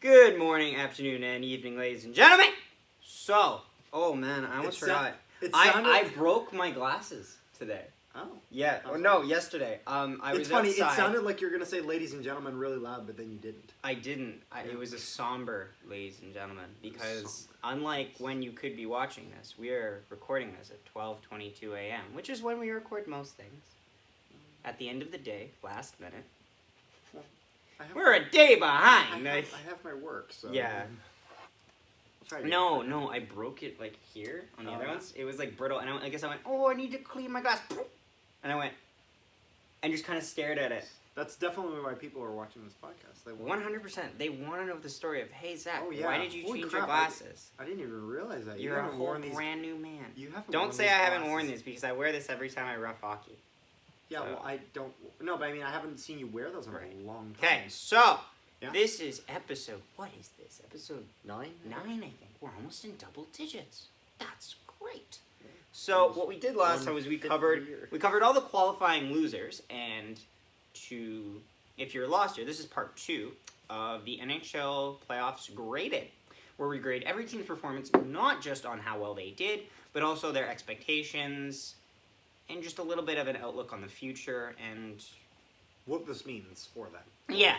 Good morning, afternoon, and evening, ladies and gentlemen. So, oh man, I almost forgot. I broke my glasses today. Oh. Yeah. Oh, no, yesterday. It's funny. Outside. It sounded like you were gonna say "ladies and gentlemen" really loud, but then you didn't. I didn't. It was a somber "ladies and gentlemen" because unlike when you could be watching this, we are recording this at 12:22 a.m., which is when we record most things. At the end of the day, last minute. We're a day behind. I have my work, so yeah. No, I broke it like here on the other ones. It was like brittle, and I guess I went, oh, I need to clean my glass, and I went, and just kind of stared at it. That's definitely why people are watching this podcast. 100%. They want to know the story of, hey Zach, why did you change your glasses? I didn't even realize that. You're a whole brand new man. You haven't. Don't say I haven't worn these because I wear this every time I rough hockey. Yeah, so. Well, I don't. No, but I mean, I haven't seen you wear those in a long time. Okay, so this is episode. What is this? Episode 9? 9, I think. We're almost in double digits. That's great. So what we did last time was we covered all the qualifying losers, and if you're lost here, this is part 2 of the NHL playoffs graded, where we grade every team's performance not just on how well they did, but also their expectations. And just a little bit of an outlook on the future and what this means for them. Yeah.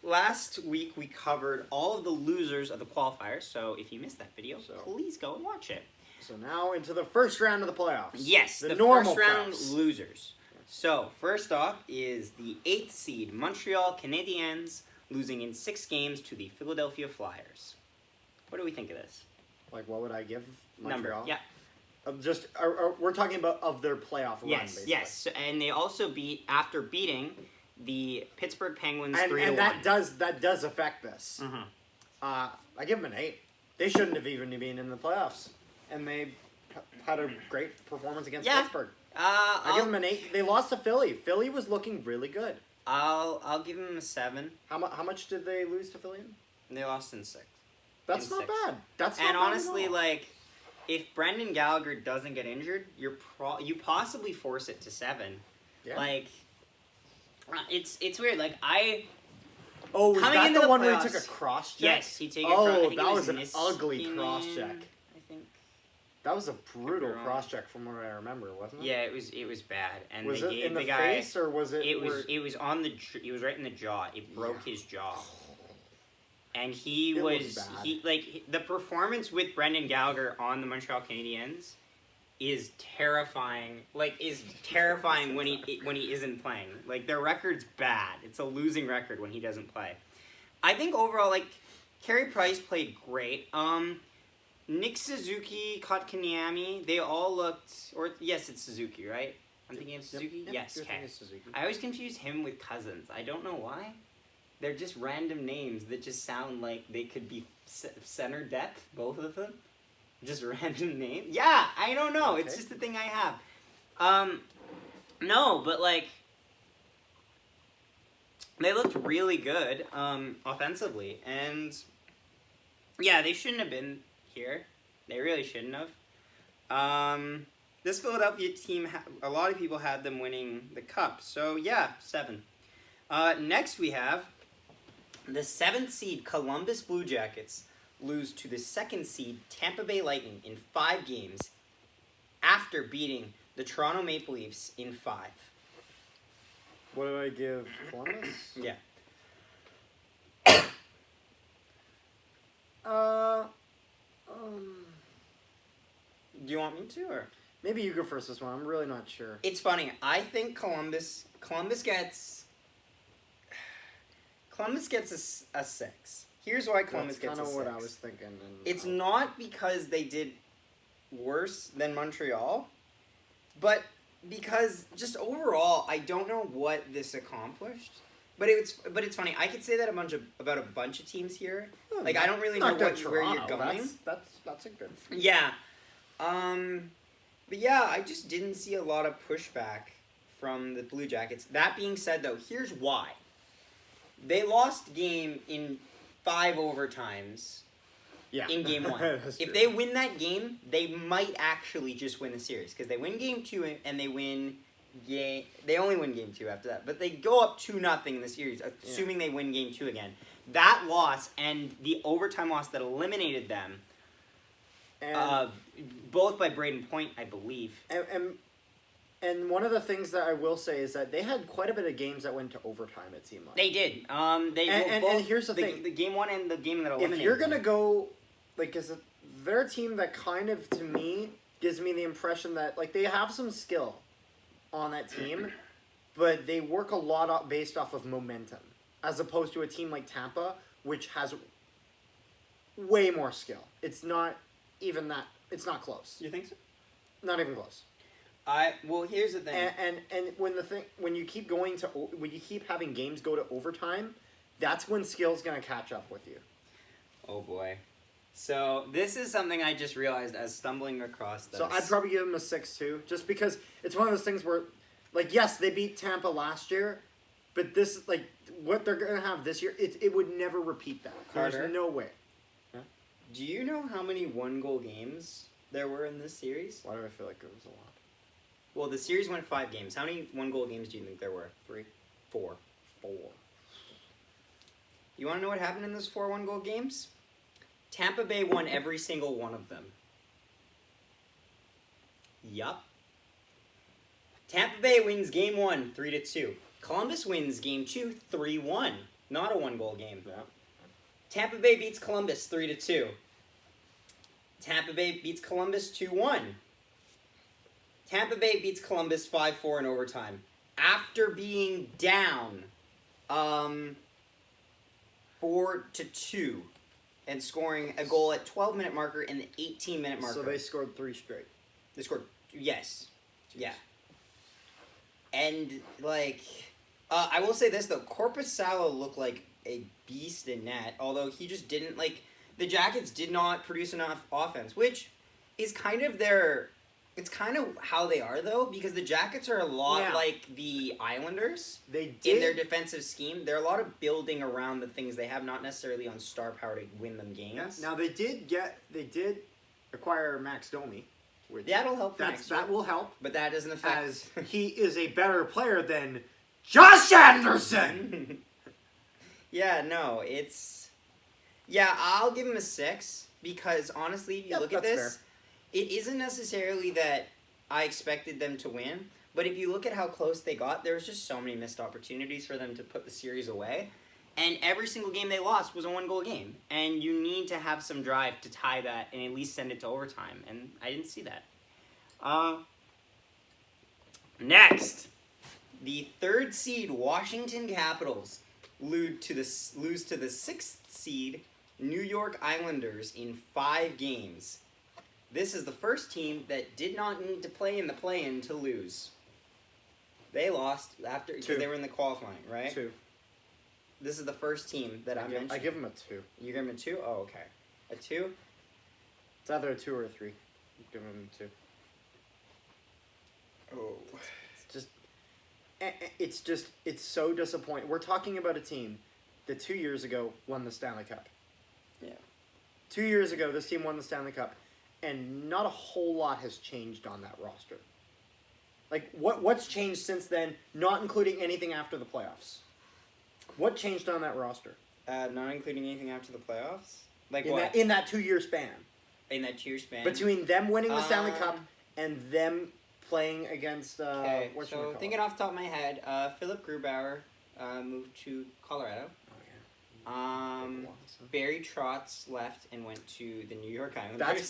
Last week we covered all of the losers of the qualifiers. So if you missed that video, please go and watch it. So now into the first round of the playoffs. Yes, the normal first round losers. So first off is the 8th seed Montreal Canadiens losing in 6 games to the Philadelphia Flyers. What do we think of this? Like, what would I give Number, Montreal? yeah. We're talking about of their playoff run, basically. Yes, and they also after beating the Pittsburgh Penguins 3-1. And that does affect this. Mm-hmm. I give them an 8. They shouldn't have even been in the playoffs, and they had a great performance against Pittsburgh. I give them an 8. They lost to Philly. Philly was looking really good. I'll give them a 7. How much did they lose to Philly? They lost in 6. That's not bad. That's not and bad honestly, at all. like, if Brendan Gallagher doesn't get injured, you possibly force it to 7. Yeah. Like, it's weird. Like was that the one where he playoffs, took a cross check? Yes, he took that was an ugly cross check. I think that was a brutal cross check from what I remember, wasn't it? Yeah, it was bad. And was they it gave in the guy, face or was it? It was on the. It was right in the jaw. It broke his jaw. And the performance with Brendan Gallagher on the Montreal Canadiens is terrifying. Like, is terrifying when he isn't playing. Like, their record's bad. It's a losing record when he doesn't play. I think overall, like, Carey Price played great. Nick Suzuki, Kotkaniemi, they all looked. Yes, it's Suzuki, right? I'm thinking of Suzuki. Yep. Yes, okay. I always confuse him with Cousins. I don't know why. They're just random names that just sound like they could be center depth, both of them. Just random names. Yeah, I don't know. Okay. It's just a thing I have. No, but like, they looked really good offensively. And yeah, they shouldn't have been here. They really shouldn't have. This Philadelphia team, a lot of people had them winning the cup. So yeah, 7. Next we have the 7th seed Columbus Blue Jackets lose to the 2nd seed Tampa Bay Lightning in 5 games after beating the Toronto Maple Leafs in 5. What did I give Columbus? Yeah. Do you want me to, or maybe you go first this one? I'm really not sure. It's funny. I think Columbus gets a 6. Here's why Columbus gets a 6. That's kind of what I was thinking. It's not because they did worse than Montreal, but because just overall, I don't know what this accomplished. But it's funny. I could say that about a bunch of teams here. Like, I don't really know where you're going. That's a good thing. Yeah. But yeah, I just didn't see a lot of pushback from the Blue Jackets. That being said, though, here's why. They lost game in 5 overtimes in game 1. If they win that game, they might actually just win the series. Because they win game 2 and they win game. They only win game 2 after that, but they go up 2-0 in the series, assuming they win game 2 again. That loss and the overtime loss that eliminated them, both by Braden Point, I believe. And one of the things that I will say is that they had quite a bit of games that went to overtime, it seemed like. They did. And here's the thing. The game 1 and the game that eliminated if you're going to go, like, because they're a team that kind of, to me, gives me the impression that, like, they have some skill on that team, but they work a lot based off of momentum, as opposed to a team like Tampa, which has way more skill. It's not even that. It's not close. You think so? Not even close. Well, here's the thing. And when you keep having games go to overtime, that's when skill's gonna catch up with you. Oh boy. So this is something I just realized as stumbling across this. So I'd probably give them a 6 too, just because it's one of those things where, like, yes, they beat Tampa last year, but this, like, what they're gonna have this year, it would never repeat that. Carter? There's no way. Huh? Do you know how many 1-goal games there were in this series? Why do I feel like it was a lot? Well, the series went 5 games. How many 1-goal games do you think there were? 3. 4. You want to know what happened in those 4 1-goal games? Tampa Bay won every single one of them. Yup. Tampa Bay wins game 1, 3-2. Columbus wins game 2, 3-1. Not a 1-goal game. Yeah. Tampa Bay beats Columbus 3-2. Tampa Bay beats Columbus 2-1. Tampa Bay beats Columbus 5-4 in overtime after being down 4-2 and scoring a goal at 12-minute marker and the 18-minute marker. So they scored 3 straight. They scored, yes. Jeez. Yeah. And, like, I will say this, though. Korpisalo looked like a beast in net, although he just didn't, like, the Jackets did not produce enough offense, which is kind of their... It's kind of how they are, though, because the Jackets are a lot like the Islanders in their defensive scheme. They're a lot of building around the things they have, not necessarily on star power to win them games. Yeah. Now, they did acquire Max Domi. That'll help. That will help. But that doesn't affect... As he is a better player than Josh Anderson! Yeah, no, it's... Yeah, I'll give him a 6, because, honestly, if you look at this... Fair. It isn't necessarily that I expected them to win, but if you look at how close they got, there was just so many missed opportunities for them to put the series away. And every single game they lost was a 1-goal game. And you need to have some drive to tie that and at least send it to overtime. And I didn't see that. Next, the 3rd seed Washington Capitals lose to the 6th seed New York Islanders in 5 games. This is the first team that did not need to play in the play-in to lose. They lost after because they were in the qualifying, right? 2. This is the first team that I mentioned. I give them a 2. You give them a 2? Oh, okay. A 2? It's either a 2 or a 3. Give them a 2. Oh. It's so disappointing. We're talking about a team that 2 years ago won the Stanley Cup. Yeah. 2 years ago, this team won the Stanley Cup. And not a whole lot has changed on that roster. Like, what's changed since then, not including anything after the playoffs? What changed on that roster? Not including anything after the playoffs? Like in what? In that 2-year span. In that 2-year span? Between them winning the Stanley Cup and them playing against... okay, so thinking off the top of my head, Philip Grubauer moved to Colorado. Barry Trotz left and went to the New York Islanders. That's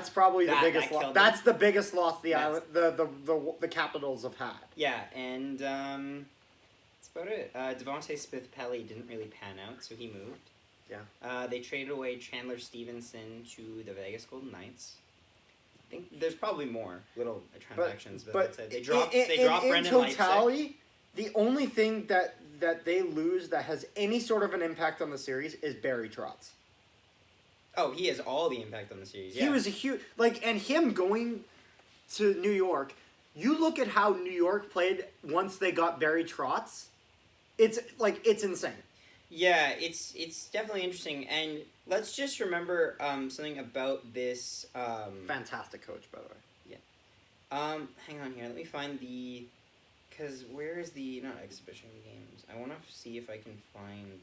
probably the biggest loss. That's the biggest loss the Capitals have had. Yeah, and that's about it. Devontae Smith-Pelly didn't really pan out, so he moved. Yeah. They traded away Chandler Stevenson to the Vegas Golden Knights. I think there's probably more little transactions, but that's it. They dropped Brendan Leipsic. In totality, the only thing that they lose that has any sort of an impact on the series is Barry Trotz. Oh, he has all the impact on the series. Yeah. He was a huge and him going to New York. You look at how New York played once they got Barry Trotz. It's insane. Yeah, it's definitely interesting, and let's just remember something about this. Fantastic coach, by the way. Yeah, Hang on here. Let me find the... Because where is the... Not exhibition games. I want to see if I can find...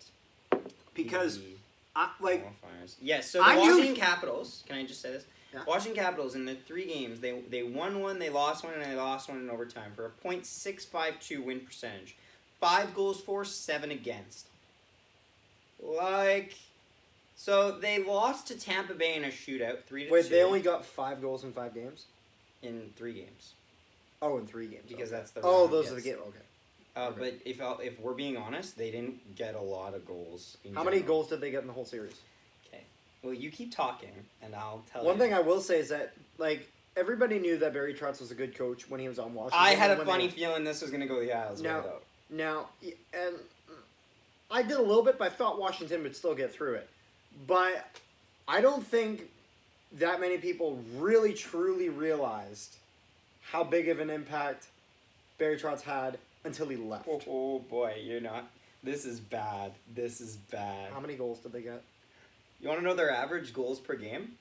Because, the qualifiers. Yes, so the Washington Capitals... Can I just say this? Yeah. Washington Capitals, in the 3 games, they won one, they lost one, and they lost one in overtime for a .652 win percentage. 5 goals for, 7 against. So they lost to Tampa Bay in a shootout, 3-2. Wait, they only got 5 goals in 5 games? In 3 games. Oh, in 3 games. Because that's the round, those are the games. Okay. But if we're being honest, they didn't get a lot of goals. How many goals did they get in the whole series? Well, you keep talking, and I'll tell you. One thing I will say is that, everybody knew that Barry Trotz was a good coach when he was on Washington. I had a funny feeling this was going to go the aisles. Now, and I did a little bit, but I thought Washington would still get through it. But I don't think that many people really, truly realized how big of an impact Barry Trotz had until he left. Oh boy, you're not. This is bad. This is bad. How many goals did they get? You want to know their average goals per game?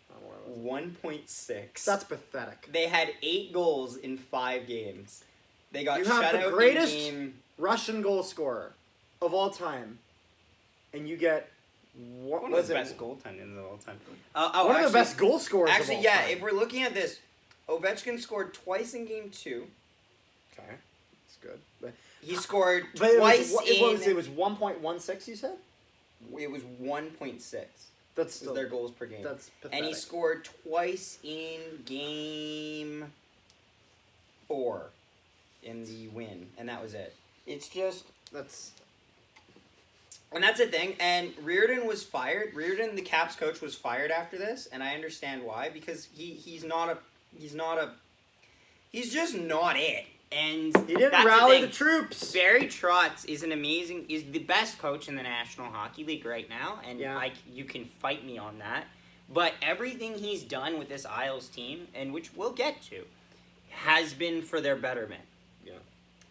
1.6. That's pathetic. They had 8 goals in 5 games. They got you shut have out the greatest in game... Russian goal scorer of all time, and you get one of the best goaltenders of all time. One of the best goal scorers of all time. If we're looking at this, Ovechkin scored twice in game 2. Okay, that's good. But he scored twice It was 1.16, you said? It was 1.6. That's still their goals per game. That's pathetic. And he scored twice in game 4 in the win, and that was it. It's just and that's the thing. And Reardon was fired. Reardon, the Caps coach, was fired after this, and I understand why, because he's just not it. And he didn't rally the troops. Barry Trotz is is the best coach in the National Hockey League right now, and you can fight me on that. But everything he's done with this Isles team, and which we'll get to, has been for their betterment. Yeah.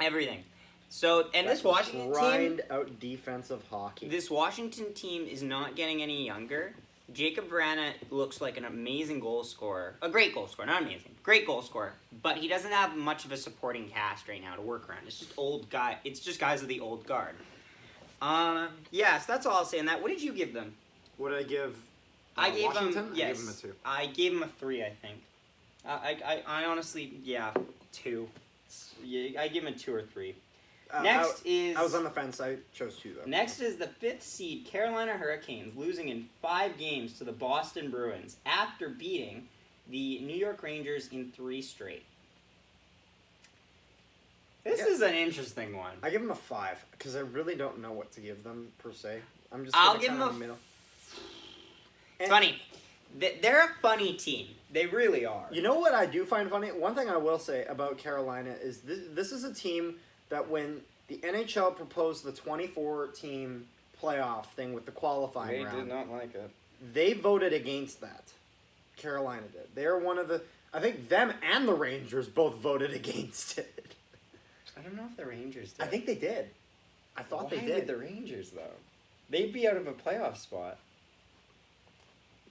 Everything. So, and this Washington team... Grind out defensive hockey. This Washington team is not getting any younger. Jacob Vrana looks like an amazing goal scorer. A great goal scorer, not amazing. Great goal scorer. But he doesn't have much of a supporting cast right now to work around. It's just It's just guys of the old guard. So that's all I'll say on that. What did you give them? What did I give? I gave Washington? them... Yes. I gave them a 2. I gave them a 3, I think. I honestly... 2. I give them a 2 or 3. Next is... I was on the fence. I chose 2, though. Next is the 5th seed Carolina Hurricanes, losing in 5 games to the Boston Bruins after beating the New York Rangers in 3 straight. This is an interesting one. I give them a 5, because I really don't know what to give them, per se. I'm just I'll give them a middle. It's funny. They're a funny team. They really are. You know what I do find funny? One thing I will say about Carolina is this is a team that when the NHL proposed the 24-team playoff thing with the qualifying round, they did not like it. They voted against that. Carolina did. They're one of the... I think them and the Rangers both voted against it. I don't know if the Rangers did. I think they did. I thought they did. Why would the Rangers, though? They'd be out of a playoff spot.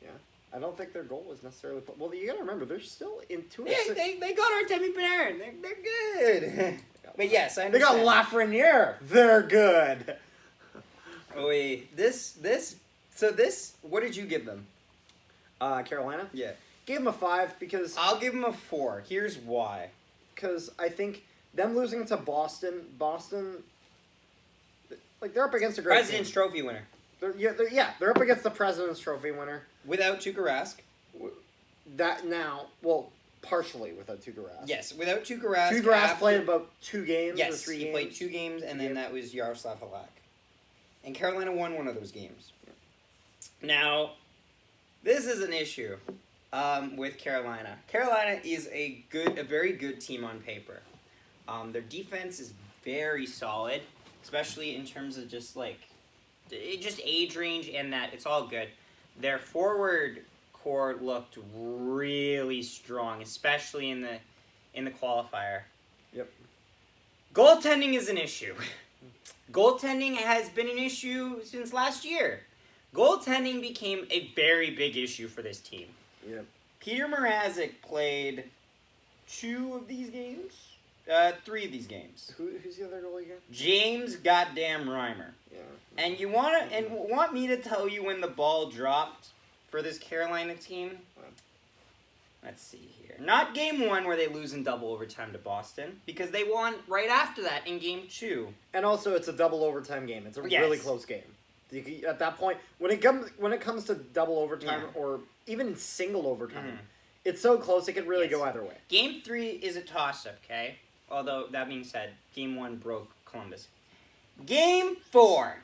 Yeah. I don't think their goal was necessarily... Well, you got to remember, they're still in 2 They got Artemi Panarin. They're good. But yes, I understand. They got Lafreniere. They're good. Oh, wait. What did you give them? Carolina? Yeah. Gave them a 5 because... I'll give them a 4. Here's why. Because I think them losing to Boston, they're up against a great President's team. Trophy winner. They're up against the President's Trophy winner. Without Tuukka Rask. Partially without Tuukka Rask. Yes, without Tuukka Rask. Tuukka Rask played about 2 games or 3 games. Yes, he played 2 games, and then that was Yaroslav Halak. And Carolina won one of those games. Now, this is an issue with Carolina. Carolina is a very good team on paper. Their defense is very solid, especially in terms of just age range and that it's all good. Their forward core looked really strong, especially in the qualifier. Yep. Goaltending is an issue. Goaltending has been an issue since last year. Goaltending became a very big issue for this team. Yep. Peter Mrazek played 2 of these games. 3 of these games. Who's the other goalie again? James goddamn Reimer. Yeah. And you want me to tell you when the ball dropped for this Carolina team? Let's see here. Not game 1 where they lose in double overtime to Boston, because they won right after that in game 2. And also, it's a double overtime game. It's a really close game. At that point, when it comes to double overtime or even single overtime, it's so close it could really go either way. Game 3 is a toss-up, okay? Although, that being said, game 1 broke Columbus. Game 4.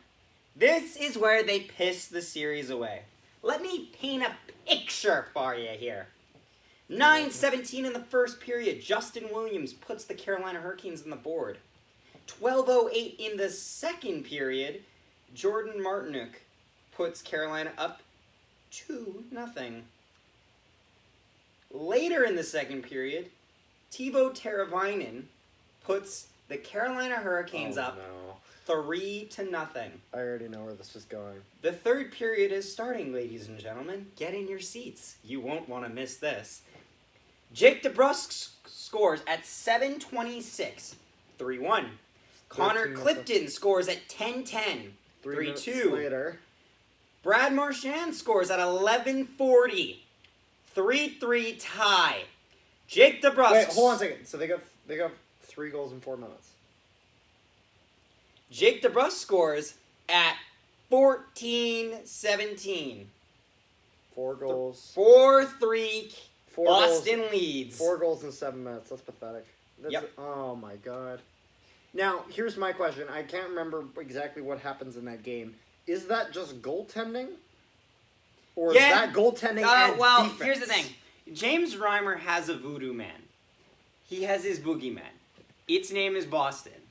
This is where they piss the series away. Let me paint a picture for you here. 9:17 in the first period, Justin Williams puts the Carolina Hurricanes on the board. 12:08 in the second period, Jordan Martinook puts Carolina up 2-0. Later in the second period, Teuvo Teravainen puts the Carolina Hurricanes up 3-0. I already know where this is going. The third period is starting, ladies and gentlemen. Get in your seats. You won't want to miss this. Jake DeBrusk scores at 7:26, 3-1. Connor Clifton scores at 10:10, 3-2. Later. Brad Marchand scores at 11:40, 3-3 tie. Jake DeBrusk. Wait, hold on a second. So they got 3 goals in 4 minutes. Jake DeBrusk scores at 14:17. 4 goals. 4-3. 4 Boston goals, leads. 4 goals in 7 minutes. That's pathetic. Oh my god. Now, here's my question. I can't remember exactly what happens in that game. Is that just goaltending? Or is that goaltending and defense? Here's the thing. James Reimer has a voodoo man. He has his boogeyman. Its name is Boston.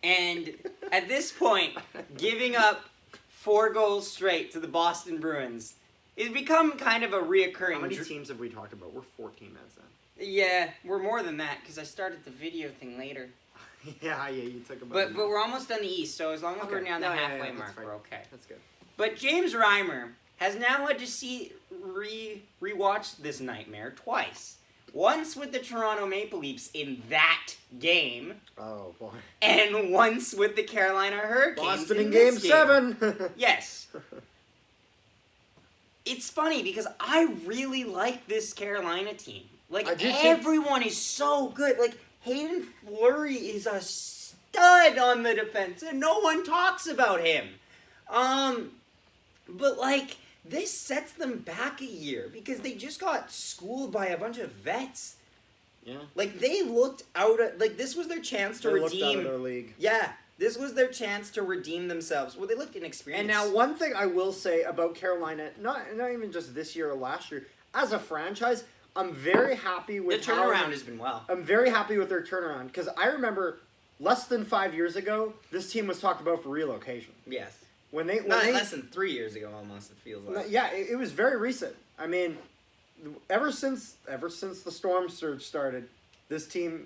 And at this point, giving up 4 goals straight to the Boston Bruins has become kind of a reoccurring... How many teams have we talked about? We're 14 minutes in. Yeah, we're more than that, because I started the video thing later. yeah, you took about... But we're almost on the East, so as long as we're near the halfway mark, we're okay. That's good. But James Reimer has now had to rewatch this nightmare twice. Once with the Toronto Maple Leafs in that game. Oh, boy. And once with the Carolina Hurricanes Boston in this Game 7! Yes. It's funny because I really like this Carolina team. Like, everyone is so good. Like, Hayden Fleury is a stud on the defense, and no one talks about him. But, like, this sets them back a year because they just got schooled by a bunch of vets. Yeah. Like, they looked out at... Like, this was their chance to redeem... They looked out of their league. Yeah. This was their chance to redeem themselves. Well, they looked inexperienced. And now, one thing I will say about Carolina, not even just this year or last year, as a franchise, I'm very happy with the turnaround has been well. I'm very happy with their turnaround because I remember less than 5 years ago, this team was talked about for relocation. Yes. Less than 3 years ago, almost. It feels like. Yeah, it was very recent. I mean, ever since the storm surge started, this team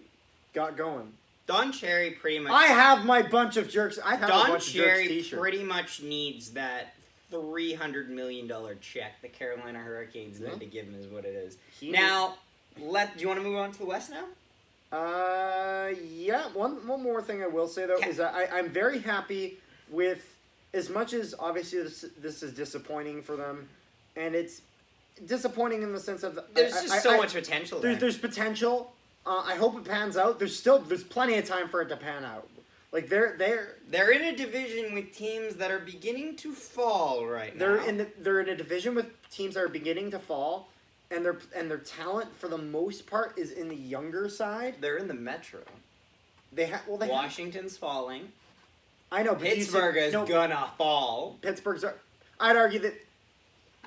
got going. Don Cherry pretty much. I have my bunch of jerks. I have Don a bunch Cherry of jerks t-shirt. pretty much needs that $300 million check the Carolina Hurricanes need to give him. Is what it is. Do you want to move on to the West now? Yeah. One more thing I will say though is that I'm very happy with, as much as obviously this is disappointing for them, and it's disappointing in the sense of there's just so much potential. There's potential. I hope it pans out. There's plenty of time for it to pan out. Like they're in a division with teams that are beginning to fall right now. They're in a division with teams that are beginning to fall, and their talent for the most part is in the younger side. They're in the Metro. Washington's falling. I know, but Pittsburgh is gonna fall. I'd argue that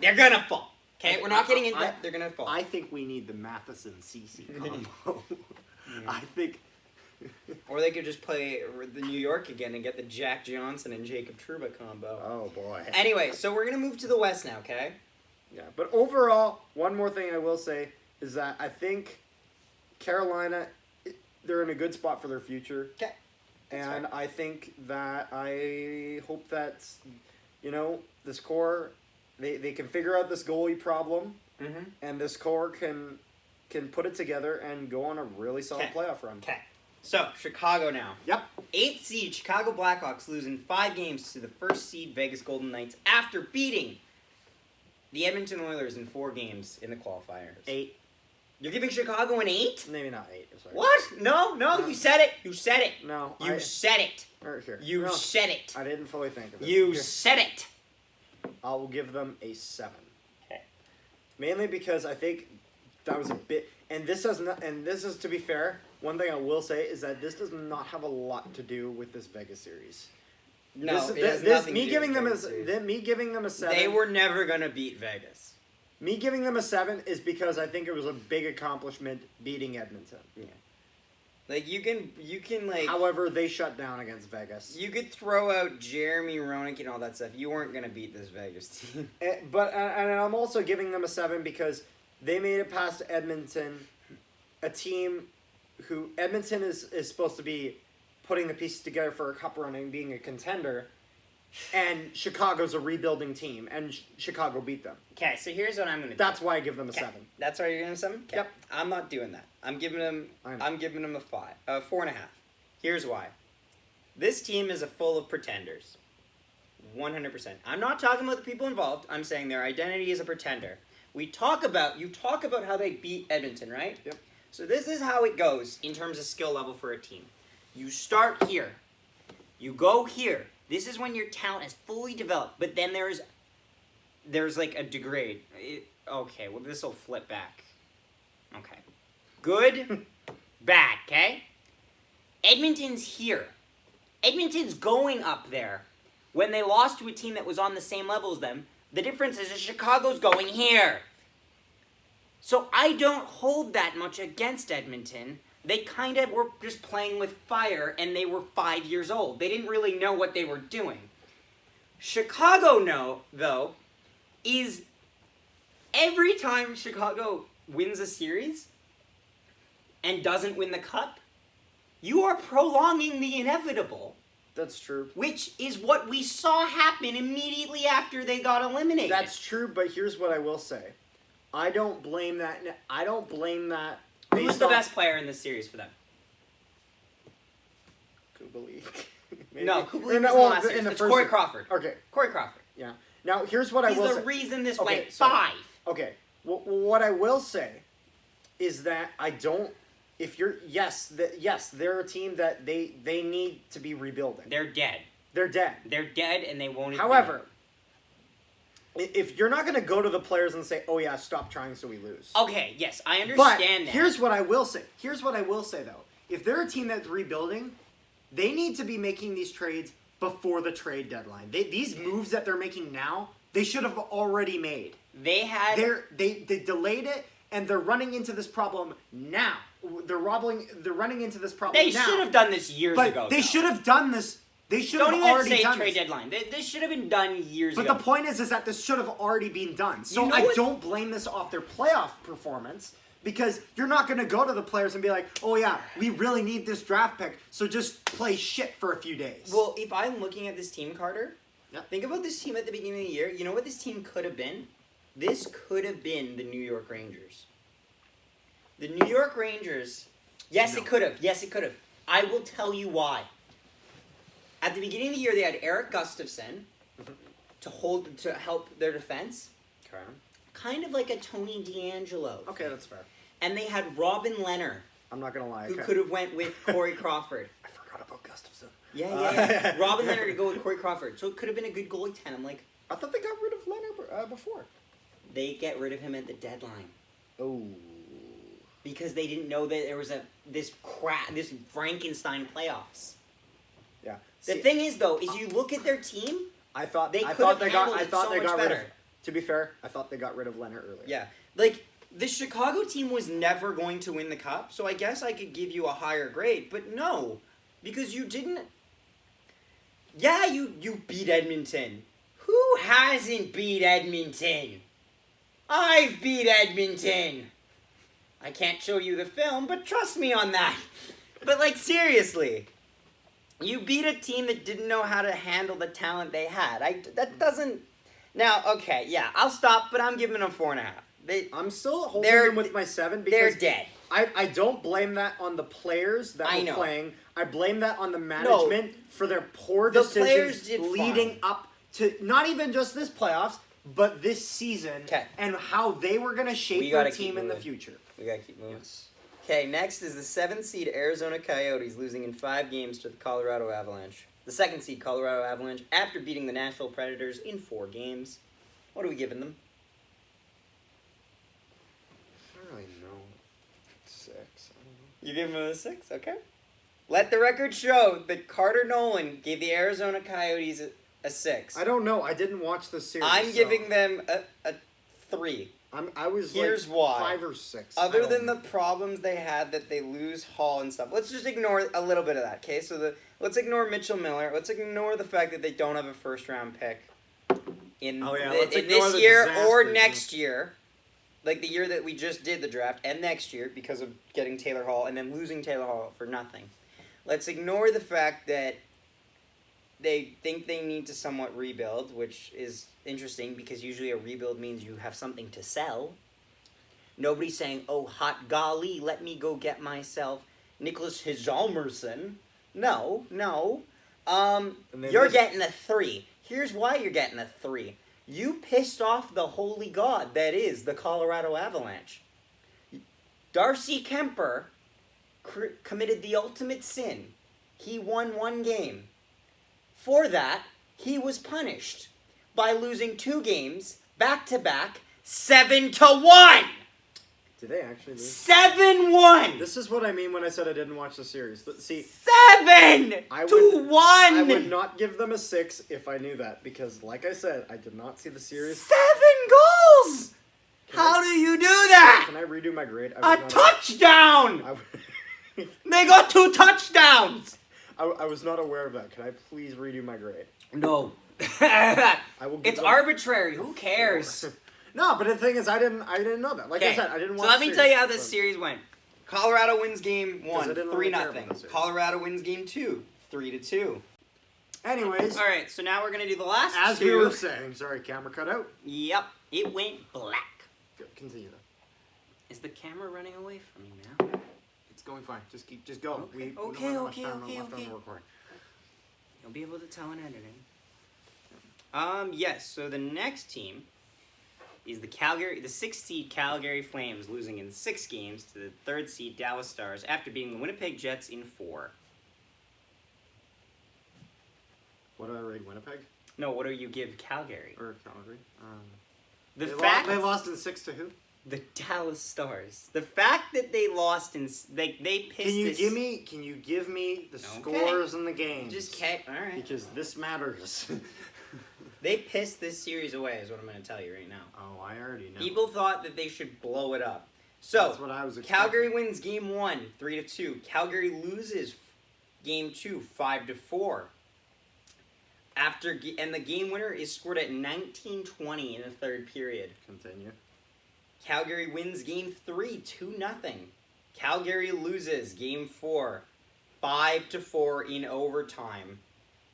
they're gonna fall. Okay, we're not getting into that. They're gonna fall. I think we need the Matheson-CC combo. I think. Or they could just play the New York again and get the Jack Johnson and Jacob Trouba combo. Oh boy. Anyway, so we're gonna move to the West now, okay? Yeah, but overall, one more thing I will say is that I think Carolina, they're in a good spot for their future. Okay. And I think that I hope that, this core, they can figure out this goalie problem, and this core can can put it together and go on a really solid playoff run. Okay. So, Chicago now. Yep. 8th seed Chicago Blackhawks losing 5 games to the 1st seed Vegas Golden Knights after beating the Edmonton Oilers in 4 games in the qualifiers. 8. You're giving Chicago an 8? Maybe not 8. Sorry. What? No, No. you said it. You said it. No. You said it. Here. You No, said it. I didn't fully think of it. You Here. said it. I will give them a 7. Okay. Mainly because I think that was a bit, and this is to be fair. One thing I will say is that this does not have a lot to do with this Vegas series. No, this, it has this nothing me to do giving with them Vegas a series. me giving them a 7. They were never gonna beat Vegas. Me giving them a 7 is because I think it was a big accomplishment beating Edmonton. Like you can like. However, they shut down against Vegas. You could throw out Jeremy Roenick and all that stuff. You weren't gonna beat this Vegas team. And I'm also giving them a 7 because they made it past Edmonton, a team who Edmonton is supposed to be putting the pieces together for a cup run and being a contender, and Chicago's a rebuilding team, and Chicago beat them. Okay, so here's what I'm gonna do. That's why I give them a Okay. 7. That's why you're giving him 7? Okay. Yep. I'm not doing that. I'm giving him I know. a 4.5. Here's why. This team is full of pretenders. 100%. I'm not talking about the people involved. I'm saying their identity is a pretender. You talk about how they beat Edmonton, right? Yep. So this is how it goes in terms of skill level for a team. You start here. You go here. This is when your talent is fully developed, but then there's like a degrade. Okay, well this will flip back. Okay. Good, bad, okay? Edmonton's here. Edmonton's going up there. When they lost to a team that was on the same level as them, the difference is that Chicago's going here. So I don't hold that much against Edmonton. They kind of were just playing with fire, and they were 5 years old. They didn't really know what they were doing. Chicago, though, is every time Chicago wins a series and doesn't win the cup, you are prolonging the inevitable. That's true. Which is what we saw happen immediately after they got eliminated. That's true, but here's what I will say. I don't blame that. Who's based the off- best player in this series for them? Kubalik. No, Or Kubalik no, was well, last in series. the It's first- Corey Crawford. Okay. Corey Crawford. Yeah. Now here's what I He's will the say. reason this Okay, went so- 5. Okay. Well, what I will say is that I don't. If you're yes, they're a team that they need to be rebuilding. They're dead. They're dead. They're dead, and they won't. However, if you're not going to go to the players and say, "Oh yeah, stop trying so we lose." Okay, yes, I But understand that. here's what I will say. Though. If they're a team that's rebuilding, they need to be making these trades before the trade deadline. These moves that they're making now, they should have already made. they had. They delayed it, and they're running into this problem now. They're running into this problem They now. should have done this years But ago. they though. should have done this. They should Don't have even already say done trade this. deadline. This should have been done years But ago. the point is that this should have already been done. So You know I what? don't blame this off their playoff performance because you're not going to go to the players and be like, "Oh yeah, we really need this draft pick, so just play shit for a few days." Well, if I'm looking at this team, Carter, Yeah. think about this team at the beginning of the year. You know what this team could have been? This could have been the New York Rangers. The New York Rangers. Yes, No. it could have. Yes, it could have. I will tell you why. At the beginning of the year, they had Eric Gustafson to help their defense, okay. kind of like a Tony D'Angelo. Okay, that's fair. And they had Robin Leonard, I'm not going to lie. who Okay. could have went with Corey Crawford. I forgot about Gustafson. Yeah. Robin Leonard to go with Corey Crawford. So it could have been a good goalie tandem. Like, I thought they got rid of Leonard before. they get rid of him at the deadline. Oh. Because they didn't know that there was this Frankenstein playoffs. Yeah. The See, thing is, though, is you look at their team. I thought they I could thought have they got handled I it thought so they much got rid of. better. To be fair, I thought they got rid of Leonard earlier. Yeah, like the Chicago team was never going to win the cup, so I guess I could give you a higher grade. But no, because you didn't. Yeah, you beat Edmonton. Who hasn't beat Edmonton? I've beat Edmonton. I can't show you the film, but trust me on that. But like seriously, you beat a team that didn't know how to handle the talent they had. That doesn't. Now, okay, yeah, I'll stop, but I'm giving them 4.5. I'm still holding They're- them with my 7 they're because dead. I don't blame that on the players that I were know. playing. I blame that on the management for their poor The decisions players did leading fine. up to not even just this playoffs, but this season 'Kay. and how they were going to We shape gotta their keep team in the moving. future. We gotta keep moving. Yes. Okay, next is the 7th seed Arizona Coyotes losing in 5 games to the Colorado Avalanche. The 2nd seed Colorado Avalanche after beating the Nashville Predators in 4 games. What are we giving them? I don't really know. 6. I don't know. You give them a 6, okay. Let the record show that Carter Nolan gave the Arizona Coyotes a 6. I don't know. I didn't watch the series. I'm so giving them a 3. I was Here's like why. 5 or 6. Other than the problems they had that they lose Hall and stuff, let's just ignore a little bit of that, okay? So let's ignore Mitchell Miller. Let's ignore the fact that they don't have a first-round pick in, let's in ignore this the year or disasters, next year. Like the year that we just did the draft, and next year because of getting Taylor Hall and then losing Taylor Hall for nothing. Let's ignore the fact that they think they need to somewhat rebuild, which is interesting because usually a rebuild means you have something to sell. Nobody's saying, oh, hot golly, let me go get myself Nicholas Hjalmarsson. No. You're getting a 3. Here's why you're getting a 3. You pissed off the holy god that is the Colorado Avalanche. Darcy Kemper committed the ultimate sin. He won 1 game. For that, he was punished by losing 2 games back-to-back 7-1! Did they actually lose? 7-1! This is what I mean when I said I didn't watch the series. See, 7-1! I would not give them a 6 if I knew that because, like I said, I did not see the series. 7 goals! How do you do that? Can I redo my grade? A touchdown! They got 2 touchdowns! I was not aware of that. Can I please redo my grade? No. I will. Give It's them arbitrary. Who a cares? 4. No, but the thing is, I didn't know that. Like I Okay, said, I didn't watch. So let me the tell you how series, this so- series went. Colorado wins game 1, I didn't really care 3-0. about the series. Colorado wins game 2, 3-2. Anyways, All right, so now we're gonna do the last as 2. we were saying, sorry, camera cut out. Yep, it went black. Good, continue though. Is the camera running away from me now? It's going fine. Just go. Okay, We don't okay, have much okay, time okay, left on okay. the recording. You'll be able to tell in editing. Yes. So the next team is the 6th seed Calgary Flames, losing in 6 games to the 3rd seed Dallas Stars after beating the Winnipeg Jets in 4. What do I rate Winnipeg No, what do you give Calgary? or Calgary? The They fact they lost in 6 to who? the Dallas Stars. The fact that they lost in they pissed. Can you this, give me the Okay. scores in the games? Just all right. because this matters. They pissed this series away. Is what I'm going to tell you right now. Oh, I already know. People thought that they should blow it up. So That's what I was expecting. Calgary wins game 1, 3-2. Calgary loses game 2, 5-4. And the game winner is scored at 19:20 in the 3rd period. Continue. Calgary wins game 3, 2-0. Calgary loses game 4, 5-4 in overtime,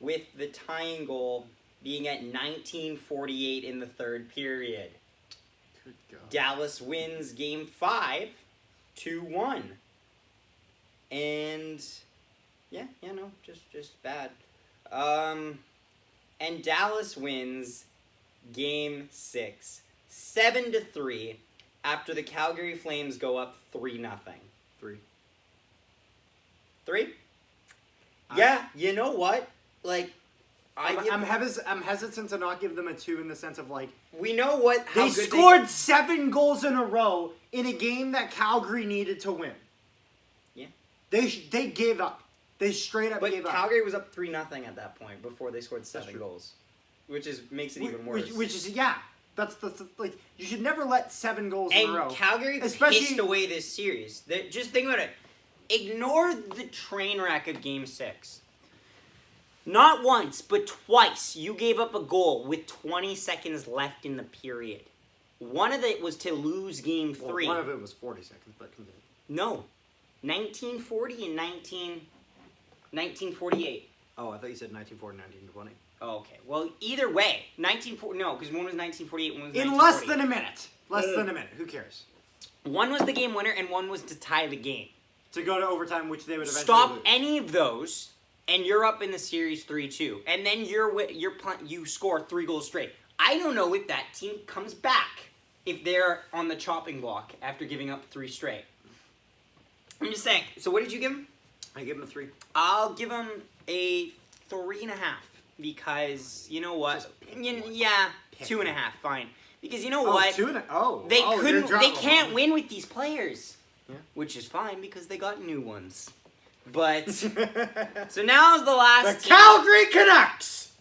with the tying goal being at 19:48 in the 3rd period. Good God. Dallas wins game 5, 2-1. And just bad. And Dallas wins game 6, 7-3, after the Calgary Flames go up 3-0. 3. 3? Yeah, you know what? Like, I'm hesitant to not give them a 2 in the sense of like we know what how they good scored 7 goals in a row in a game that Calgary needed to win. Yeah. They gave up. They straight up But gave up. Calgary was up 3-0 at that point before they scored 7 true. goals, which makes it even worse. Which is that's like you should never let 7 goals in a row. And Calgary Especially- pissed away this series. Just think about it. Ignore the train wreck of Game 6. Not once, but twice, you gave up a goal with 20 seconds left in the period. One of it was to lose Game 3. Well, one of it was 40 seconds, but continue. No. 1940 and 1948. Oh, I thought you said 1940, 1920. Oh, okay. Well, either way, 1940. No, because one was 1948, one was In 1940. less than a minute. Less than a minute. Who cares? One was the game winner, and one was to tie the game. To go to overtime, which they would eventually Stop lose. any of those, and you're up in the series 3-2, and then you score 3 goals straight. I don't know if that team comes back if they're on the chopping block after giving up 3 straight. I'm just saying. So what did you give him? I give him a 3. I'll give him a 3.5 because you know what? Yeah, 2.5. Fine. Because you know what? 2.5. Oh, They oh, couldn't. you're They dropping can't them. win with these players, Yeah. which is fine because they got new ones. But so now is the last. The team. Calgary Canucks.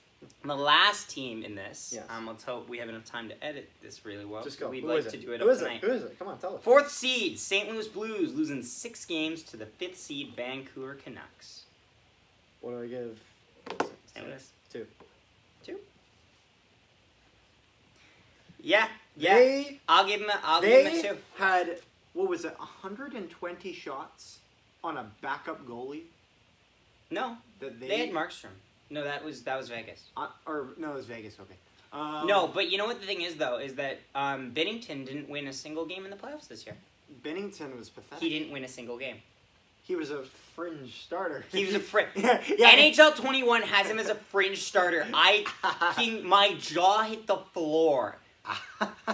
The last team in this. Yes. Let's hope we have enough time to edit this really well. Just go. We'd Who like is to it? do it Who up is it? tonight. Who is it? Come on, tell us. 4th seed, St. Louis Blues, losing 6 games to the 5th seed Vancouver Canucks. What do I give? St. Louis. 2. 2. Yeah. I'll give him a 2. They had, what was it, 120 shots on a backup goalie? No, That they had Markstrom. No, that was Vegas. Or, no, it was Vegas, okay. No, but you know what the thing is, though, is that Binnington didn't win a single game in the playoffs this year. Bennington was pathetic. He didn't win a single game. He was a fringe starter. He was a fringe. yeah. NHL 21 has him as a fringe starter. My jaw hit the floor.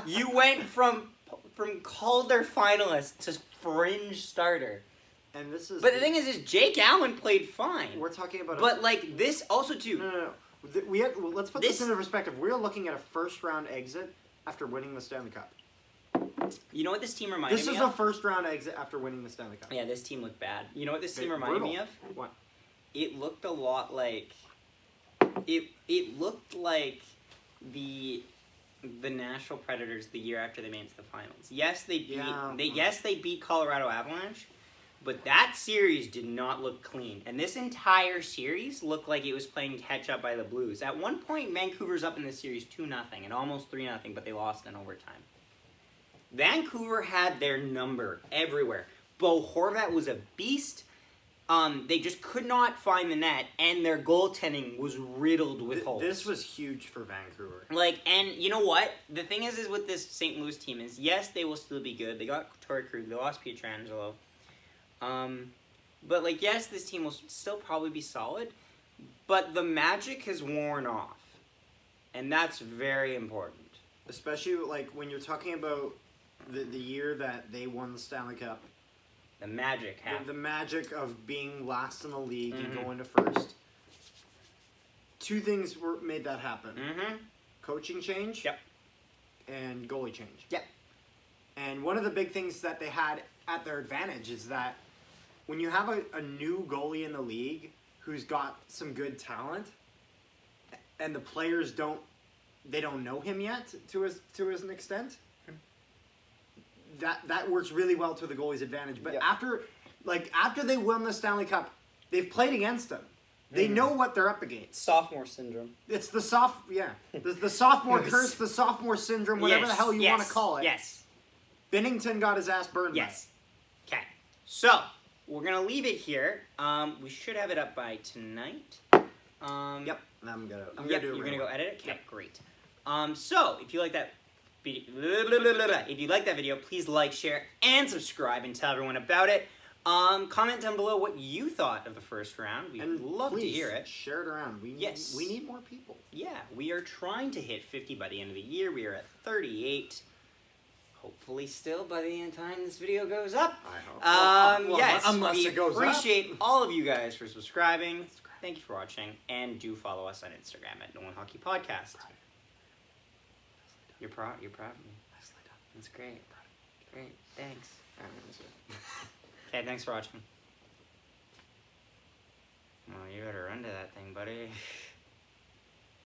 You went from Calder finalist to fringe starter. And this is. But the thing is Jake Allen played fine. We're talking about. But like this also too. No. Let's put this into perspective. We're looking at a first-round exit after winning the Stanley Cup. You know what this team reminded This me is of? a first-round exit after winning the Stanley Cup. Yeah, this team looked bad. You know what this team reminded me of? What? It looked a lot like it looked like the Nashville Predators the year after they made it to the finals. Yes, they beat Colorado Avalanche, but that series did not look clean. And this entire series looked like it was playing catch up by the Blues. At one point, Vancouver's up in the series 2-0 and almost 3-0, but they lost in overtime. Vancouver had their number everywhere. Bo Horvat was a beast. They just could not find the net, and their goaltending was riddled with holes. This was huge for Vancouver. And you know what? The thing is with this St. Louis team is, yes, they will still be good. They got Torrey Krug. They lost Pietrangelo. But, yes, this team will still probably be solid. But the magic has worn off. And that's very important. Especially, when you're talking about the year that they won the Stanley Cup. The magic happened. The magic of being last in the league and going to first. 2 things made that happen. Coaching change. Yep. And goalie change. Yep. And one of the big things that they had at their advantage is that when you have a new goalie in the league who's got some good talent, and the players don't know him yet to an extent, that works really well to the goalie's advantage. But after they won the Stanley Cup, they've played against them. They know what they're up against. Sophomore syndrome. It's the the sophomore curse, the sophomore syndrome, whatever the hell you want to call it. Yes. Bennington got his ass burned. Yes. Okay. So we're gonna leave it here. We should have it up by tonight. Yep. I'm gonna do it. You're gonna go edit it. Okay. Yep. Great. So if you like that. If you like that video, please like, share, and subscribe, and tell everyone about it. Comment down below what you thought of the first round. We'd love to hear it. Share it around. We need more people. Yeah, we are trying to hit 50 by the end of the year. We are at 38. Hopefully still by the time this video goes up. I hope. Yes, unless we it goes appreciate all of you guys for subscribing. Thank you for watching, and do follow us on Instagram at No One Hockey Podcast. You're proud of me. That's great. Great. Thanks. Okay, thanks for watching. Well, you better run to that thing, buddy.